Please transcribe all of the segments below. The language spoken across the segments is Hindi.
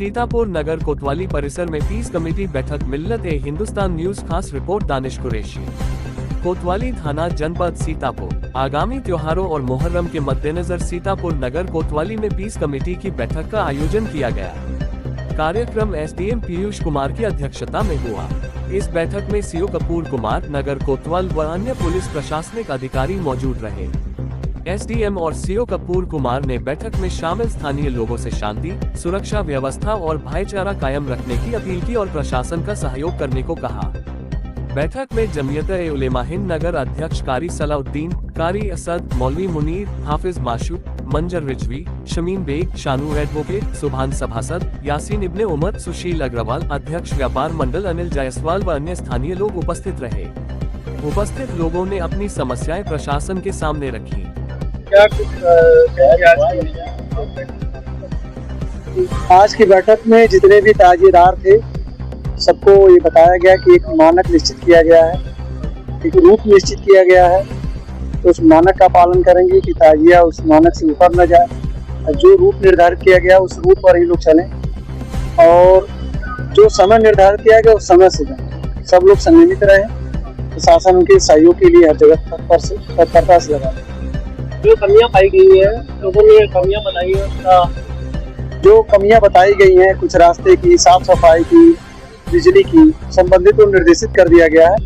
सीतापुर नगर कोतवाली परिसर में पीस कमेटी बैठक। मिल्लत ए हिंदुस्तान न्यूज खास रिपोर्ट दानिश कुरैशी। कोतवाली थाना जनपद सीतापुर। आगामी त्योहारों और मुहर्रम के मद्देनजर सीतापुर नगर कोतवाली में पीस कमेटी की बैठक का आयोजन किया गया। कार्यक्रम एसडीएम पीयूष कुमार की अध्यक्षता में हुआ। इस बैठक में सीओ कपूर कुमार, नगर कोतवाल व अन्य पुलिस प्रशासनिक अधिकारी मौजूद रहे। एसडीएम और सीओ कपूर कुमार ने बैठक में शामिल स्थानीय लोगों से शांति, सुरक्षा व्यवस्था और भाईचारा कायम रखने की अपील की और प्रशासन का सहयोग करने को कहा। बैठक में जमीयत-ए-उलेमा हिंद नगर अध्यक्ष कारी सलाउद्दीन, कारी असद, मौलवी मुनीर, हाफिज माशूक, मंजर रिजवी, शमीन बेग, शानू एडवोकेट, सुभान सभासद, यासीन इब्ने उमर, सुशील अग्रवाल, अध्यक्ष व्यापार मंडल अनिल जायसवाल व अन्य स्थानीय लोग उपस्थित रहे। उपस्थित लोगों ने अपनी समस्याएं प्रशासन के सामने रखी। आज की बैठक में जितने भी ताजीदार थे सबको ये बताया गया कि एक मानक निश्चित किया गया है, एक रूट निश्चित किया गया है, तो उस मानक का पालन करेंगे कि ताजिया उस मानक से ऊपर न जाए। जो रूट निर्धारित किया गया उस रूट पर ही लोग चलें और जो समय निर्धारित किया गया उस समय से जाएं। सब लोग संयमित रहें। प्रशासन उनके सहयोग के लिए हर जगह तत्परता से लगा। जो कमियां पाई गई है, लोगों ने कमियां बताई है। जो कमियां बताई गई हैं, कुछ रास्ते की, साफ सफाई की, बिजली की, संबंधित को निर्देशित कर दिया गया है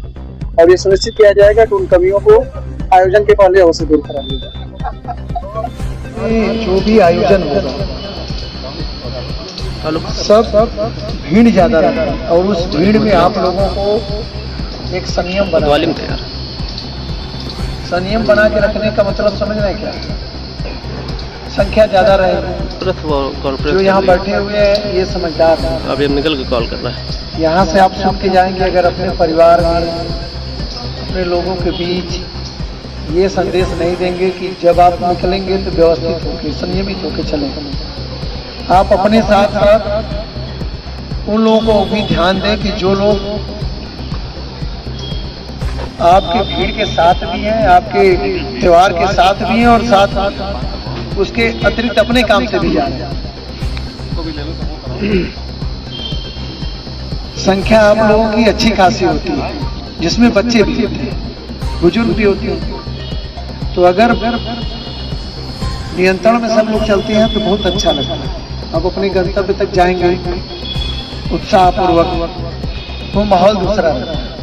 और ये सुनिश्चित किया जाएगा कि उन कमियों को आयोजन के पहले अवश्य दूर करा लिया जाए। जो भी आयोजन होगा सब भीड़ ज्यादा रहेगा और उस भीड़ में आप लोगों को एक संयम बना के रखने का मतलब समझ रहे हैं क्या? संख्या ज्यादा रहेगी। जो यहाँ बैठे हुए हैं ये समझदार हैं। अभी हम निकल के कॉल कर रहे हैं। यहाँ से आप सुन के जाएंगे। अगर अपने परिवार में, अपने लोगों के बीच ये संदेश नहीं देंगे कि जब आप निकलेंगे तो व्यवस्थित होकर, संयमित होकर चलें। आप अपने साथ साथ उन लोगों को भी ध्यान दें कि जो लोग आपके भीड़ के साथ भी हैं, आपके त्योहार के साथ भी हैं और साथ उसके अतिरिक्त अपने काम से भी जा रहे हैं। संख्या आप लोगों की अच्छी खासी होती है, जिसमें बच्चे भी होते हैं, बुजुर्ग भी होते हैं। तो अगर नियंत्रण में सब लोग चलते हैं तो बहुत अच्छा लगता है। अब अपने गंतव्य तक जाएंगे उत्साहपूर्वक, वो माहौल दूसरा रहता है।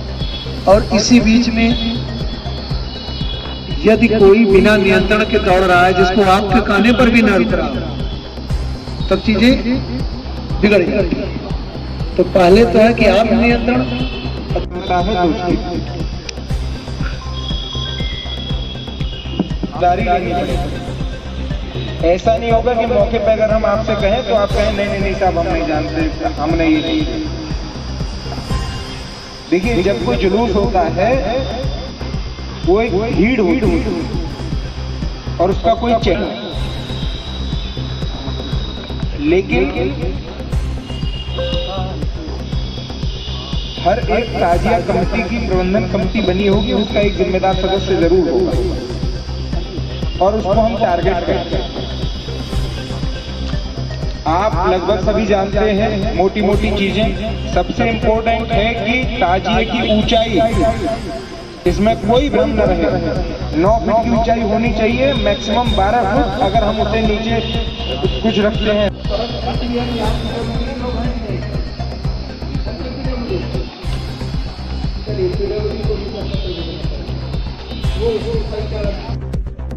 और इसी बीच में यदि कोई बिना नियंत्रण के दौड़ रहा है, जिसको आपके कहने पर भी न रुक रहा, तब चीजें बिगड़ जाती है। तो पहले तो है कि आप नियंत्रण ऐसा नहीं होगा कि मौके पे अगर हम आपसे कहें तो आप कहें नहीं नहीं साहब हम नहीं जानते, हमने ये नहीं। देखिए जब कोई जुलूस होता है वो एक भीड़ होती है और उसका कोई चेहरा, लेकिन हर एक ताजिया कमेटी की प्रबंधन कमेटी बनी होगी, उसका एक जिम्मेदार सदस्य जरूर होगा और उसको हम टारगेट करते हैं। आप लगभग सभी जानते हैं मोटी मोटी चीजें। सबसे इम्पोर्टेंट है कि ताजिए की ऊंचाई, इसमें कोई भ्रम न रहे। 9 फीट की ऊंचाई होनी चाहिए, मैक्सिमम 12 फुट। अगर हम उसे नीचे कुछ रखते हैं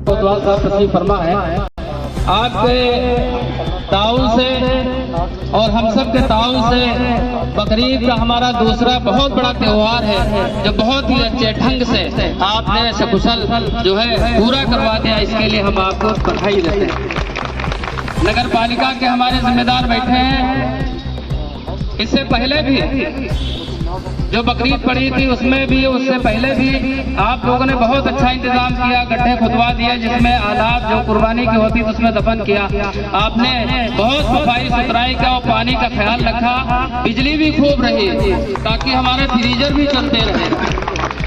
कोतवाल साहब तशरीफ फरमा है। आपके ताउन से और हम सब के ताउन से बकरीद का हमारा दूसरा बहुत बड़ा त्योहार है, जो बहुत ही अच्छे ढंग से आपने सकुशल जो है पूरा करवा दिया। इसके लिए हम आपको बधाई देते हैं। नगर पालिका के हमारे जिम्मेदार बैठे हैं। इससे पहले भी जो बकरीद पड़ी थी उसमें भी, उससे पहले भी आप लोगों ने बहुत अच्छा इंतजाम किया। गड्ढे खुदवा दिए जिसमें आलात जो कुर्बानी की होती उसमें दफन किया। आपने बहुत सफाई सुथराई का और पानी का ख्याल रखा। बिजली भी खूब रही ताकि हमारे फ्रीजर भी चलते रहे।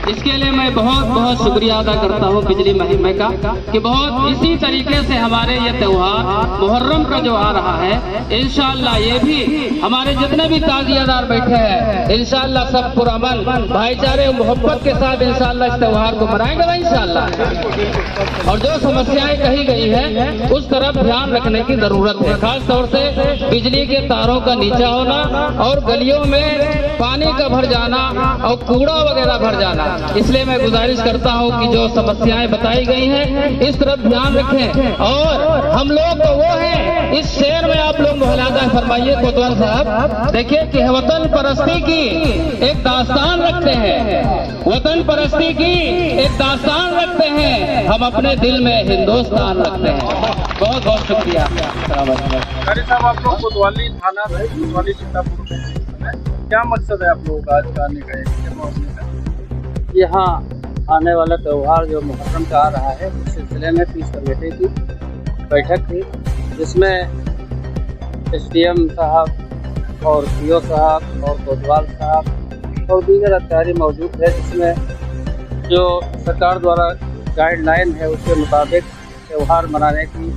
इसके लिए मैं बहुत बहुत शुक्रिया अदा करता हूँ बिजली महकमे का कि बहुत इसी तरीके से हमारे ये त्योहार मुहर्रम का जो आ रहा है, इंशाअल्लाह ये भी हमारे जितने भी ताजियादार बैठे हैं इंशाअल्लाह सब पुरअमन भाईचारे और मोहब्बत के साथ इंशाअल्लाह इस त्योहार को मनाएंगे ना इंशाअल्लाह। और जो समस्याएं कही गई है उस तरफ ध्यान रखने की जरूरत है, खास तौर से बिजली के तारों का नीचा होना और गलियों में पानी का भर जाना और कूड़ा वगैरह भर जाना। इसलिए मैं गुजारिश करता हूं कि जो समस्याएं बताई गई हैं इस तरफ ध्यान रखें। और हम लोग तो वो हैं, इस शेर में आप लोग मुहलादा फरमाइए कोतवाल साहब, देखिए कि वतन परस्ती की एक दास्तान रखते हैं, वतन परस्ती की एक दास्तान रखते हैं, हम अपने दिल में हिंदुस्तान रखते हैं। बहुत बहुत शुक्रिया। कारी साहब, आप लोग कोतवाली थाना कोतवाली सीतापुर में, क्या मकसद है आप लोगों का आज आने का? यहाँ आने वाला त्यौहार जो मुहर्रम का आ रहा है उस सिलसिले में पीस कमेटी की बैठक थी, जिसमें SDM साहब और CO साहब और कोतवाल साहब और दीगर अधिकारी मौजूद थे, जिसमें जो सरकार द्वारा गाइडलाइन है उसके मुताबिक त्यौहार मनाने की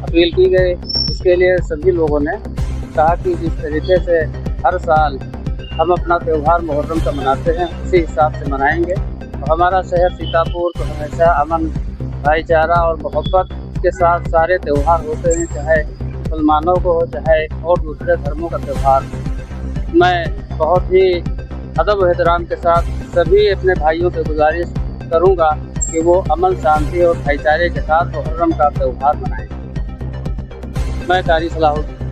अपील की गई। इसके लिए सभी लोगों ने कहा कि जिस तरीके से हर साल हम अपना त्यौहार मुहर्रम का मनाते हैं उसी हिसाब से मनाएंगे। और हमारा शहर सीतापुर तो हमेशा अमन, भाईचारा और मोहब्बत के साथ सारे त्यौहार होते हैं, चाहे मुसलमानों को हो चाहे और दूसरे धर्मों का त्यौहार। मैं बहुत ही अदब और एहतराम के साथ सभी अपने भाइयों से गुजारिश करूंगा कि वो अमन, शांति और भाईचारे के साथ मुहर्रम का त्यौहार मनाएं। मैं कारी सलाहुद्दीन